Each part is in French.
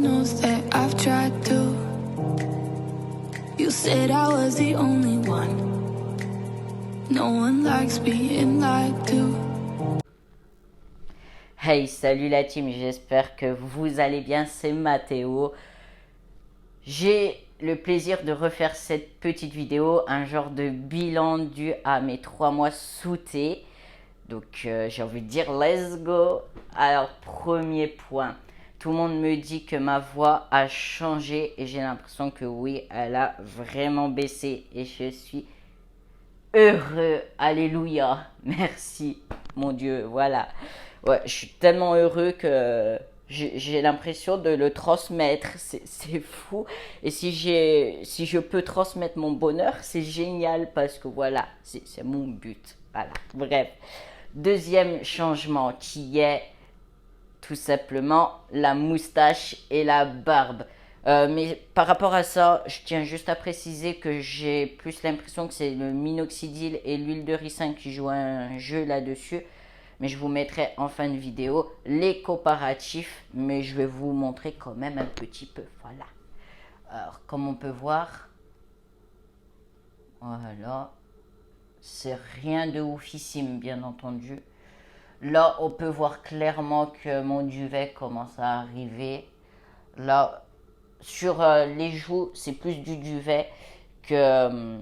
knows that I've tried to. You said I was the only one. No one likes being lied to. Hey, salut la team, j'espère que vous allez bien, c'est Mathéo. J'ai le plaisir de refaire cette petite vidéo, un genre de bilan dû à mes 3 mois sous thé. Donc j'ai envie de dire let's go. Alors premier point, tout le monde me dit que ma voix a changé et j'ai l'impression que oui, elle a vraiment baissé et je suis heureux, alléluia, merci mon Dieu, voilà. Ouais, je suis tellement heureux que j'ai l'impression de le transmettre, c'est fou. Et si je peux transmettre mon bonheur, c'est génial parce que voilà, c'est mon but. Voilà, bref. Deuxième changement qui est tout simplement la moustache et la barbe. Mais par rapport à ça, je tiens juste à préciser que j'ai plus l'impression que c'est le minoxidil et l'huile de ricin qui jouent un jeu là-dessus. Mais je vous mettrai en fin de vidéo les comparatifs, mais je vais vous montrer quand même un petit peu. Voilà. Alors, comme on peut voir, voilà, c'est rien de oufissime, bien entendu. Là, on peut voir clairement que mon duvet commence à arriver. Là, sur les joues, c'est plus du duvet que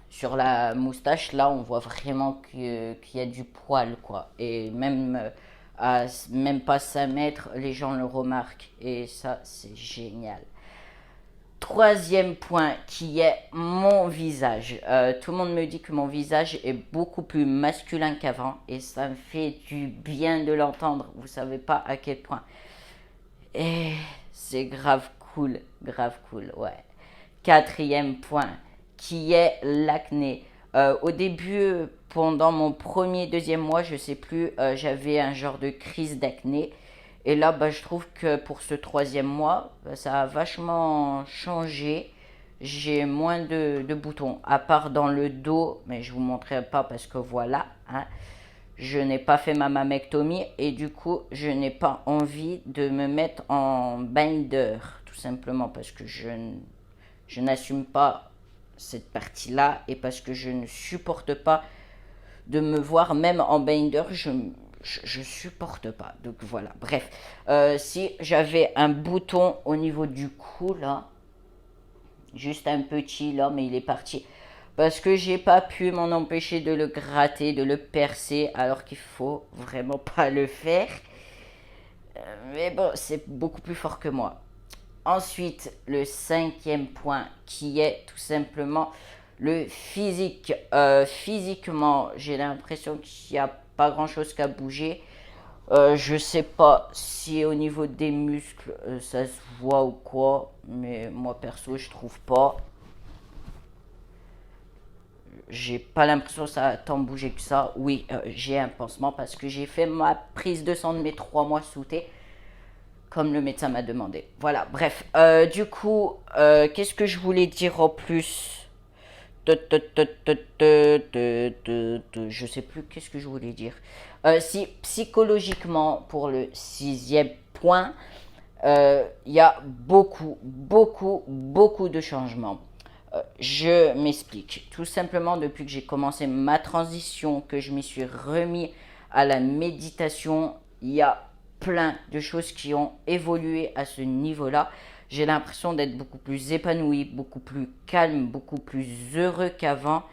sur la moustache. Là, on voit vraiment qu'il y a du poil, quoi. Et même à même pas 5 mètres, les gens le remarquent. Et ça, c'est génial. Troisième point qui est mon visage. Tout le monde me dit que mon visage est beaucoup plus masculin qu'avant et ça me fait du bien de l'entendre. Vous savez pas à quel point. Et c'est grave cool, ouais. Quatrième point qui est l'acné. Au début, pendant mon premier, deuxième mois, je sais plus, j'avais un genre de crise d'acné. Et là, je trouve que pour ce troisième mois, ça a vachement changé. J'ai moins de boutons, à part dans le dos, mais je vous montrerai pas parce que voilà, hein, je n'ai pas fait ma mammectomie et du coup, je n'ai pas envie de me mettre en binder, tout simplement parce que je n'assume pas cette partie-là et parce que je ne supporte pas de me voir même en binder, je supporte pas. Donc voilà, bref. Si j'avais un bouton au niveau du cou, là, juste un petit, là, mais il est parti. Parce que j'ai pas pu m'en empêcher de le gratter, de le percer, alors qu'il faut vraiment pas le faire. Mais bon, c'est beaucoup plus fort que moi. Ensuite, le cinquième point qui est tout simplement le physique. Physiquement, j'ai l'impression qu'il n'y a pas grand chose qu'à bouger. Je sais pas si au niveau des muscles ça se voit ou quoi, mais moi perso je trouve pas. J'ai pas l'impression que ça a tant bougé que ça. Oui, j'ai un pansement parce que j'ai fait ma prise de sang de mes 3 mois sous thé, comme le médecin m'a demandé. Voilà, bref. Du coup, qu'est-ce que je voulais dire en plus? Je sais plus qu'est-ce que je voulais dire. Si psychologiquement, pour le 6e point, il y a beaucoup de changements. Je m'explique. Tout simplement, depuis que j'ai commencé ma transition, que je m'y suis remis à la méditation, il y a plein de choses qui ont évolué à ce niveau-là. J'ai l'impression d'être beaucoup plus épanoui, beaucoup plus calme, beaucoup plus heureux qu'avant.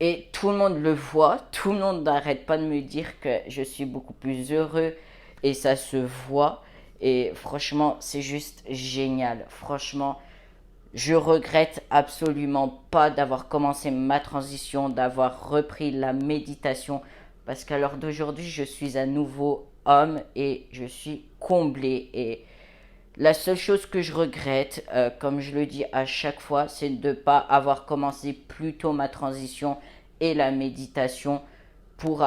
Et tout le monde le voit, tout le monde n'arrête pas de me dire que je suis beaucoup plus heureux et ça se voit. Et franchement, c'est juste génial. Franchement, je regrette absolument pas d'avoir commencé ma transition, d'avoir repris la méditation. Parce qu'à l'heure d'aujourd'hui, je suis un nouveau homme et je suis comblé. Et la seule chose que je regrette, comme je le dis à chaque fois, c'est de ne pas avoir commencé plus tôt ma transition et la méditation pour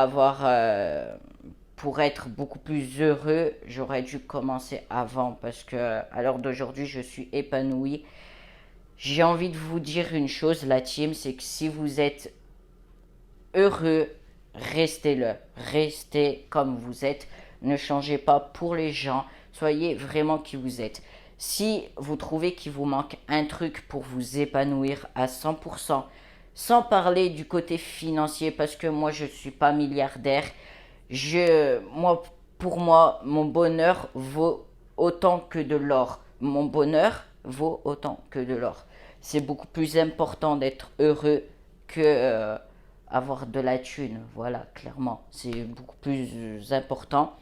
pour être beaucoup plus heureux. J'aurais dû commencer avant parce que à l'heure d'aujourd'hui, je suis épanoui. J'ai envie de vous dire une chose, la team, c'est que si vous êtes heureux, restez-le. Restez comme vous êtes. Ne changez pas pour les gens. Soyez vraiment qui vous êtes. Si vous trouvez qu'il vous manque un truc pour vous épanouir à 100%, sans parler du côté financier, parce que moi je ne suis pas milliardaire, pour moi, mon bonheur vaut autant que de l'or. Mon bonheur vaut autant que de l'or. C'est beaucoup plus important d'être heureux que avoir de la thune. Voilà, clairement, c'est beaucoup plus important.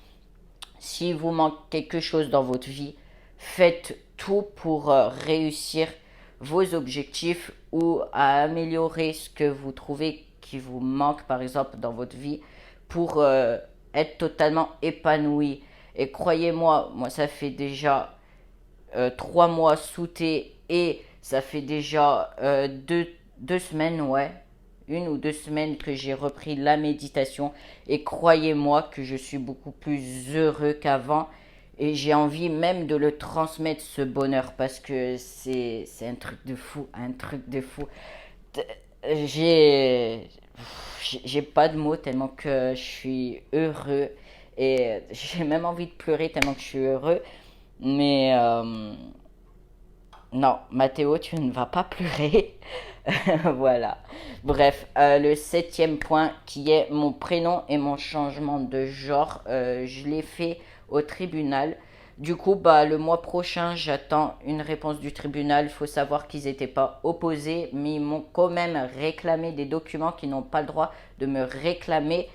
Si vous manque quelque chose dans votre vie, faites tout pour réussir vos objectifs ou à améliorer ce que vous trouvez qui vous manque, par exemple, dans votre vie, pour être totalement épanoui. Et croyez-moi, moi, ça fait déjà 3 mois sous thé et ça fait déjà 2 semaines, ouais, 1 ou 2 semaines que j'ai repris la méditation et croyez-moi que je suis beaucoup plus heureux qu'avant et j'ai envie même de le transmettre ce bonheur parce que c'est un truc de fou, un truc de fou. J'ai j'ai pas de mots tellement que je suis heureux et j'ai même envie de pleurer tellement que je suis heureux. Mais non, Mathéo, tu ne vas pas pleurer. Voilà. Bref, le septième point qui est mon prénom et mon changement de genre, je l'ai fait au tribunal. Du coup, bah, le mois prochain, j'attends une réponse du tribunal. Il faut savoir qu'ils n'étaient pas opposés, mais ils m'ont quand même réclamé des documents qu'ils n'ont pas le droit de me réclamer.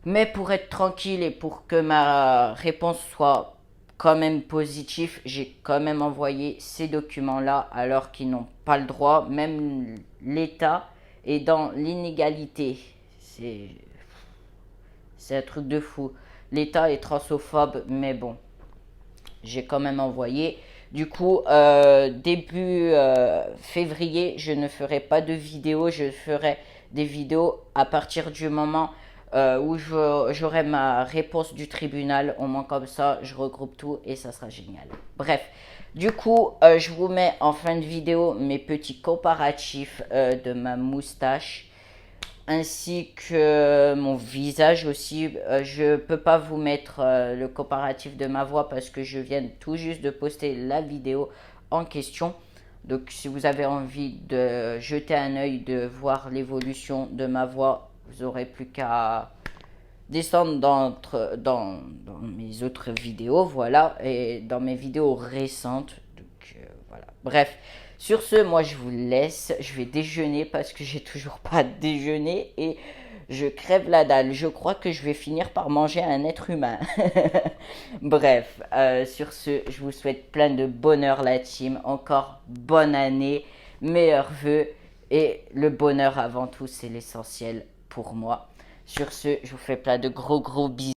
Mais pour être tranquille et pour que ma réponse soit quand même positive, j'ai quand même envoyé ces documents-là alors qu'ils n'ont pas le droit. Même l'État est dans l'inégalité. C'est un truc de fou. L'État est transphobe, mais bon, j'ai quand même envoyé. Du coup, début février, je ne ferai pas de vidéo. Je ferai des vidéos à partir du moment où j'aurai ma réponse du tribunal. Au moins comme ça, je regroupe tout et ça sera génial. Bref, du coup, je vous mets en fin de vidéo mes petits comparatifs de ma moustache ainsi que mon visage aussi. Je peux pas vous mettre le comparatif de ma voix parce que je viens tout juste de poster la vidéo en question. Donc si vous avez envie de jeter un œil, de voir l'évolution de ma voix, vous aurez plus qu'à descendre dans mes autres vidéos, voilà, et dans mes vidéos récentes. Donc voilà. Bref, sur ce, moi je vous laisse. Je vais déjeuner parce que j'ai toujours pas déjeuné et je crève la dalle. Je crois que je vais finir par manger un être humain. Bref, sur ce, je vous souhaite plein de bonheur la team. Encore bonne année, meilleurs vœux et le bonheur avant tout, c'est l'essentiel pour moi. Sur ce, je vous fais plein de gros bisous.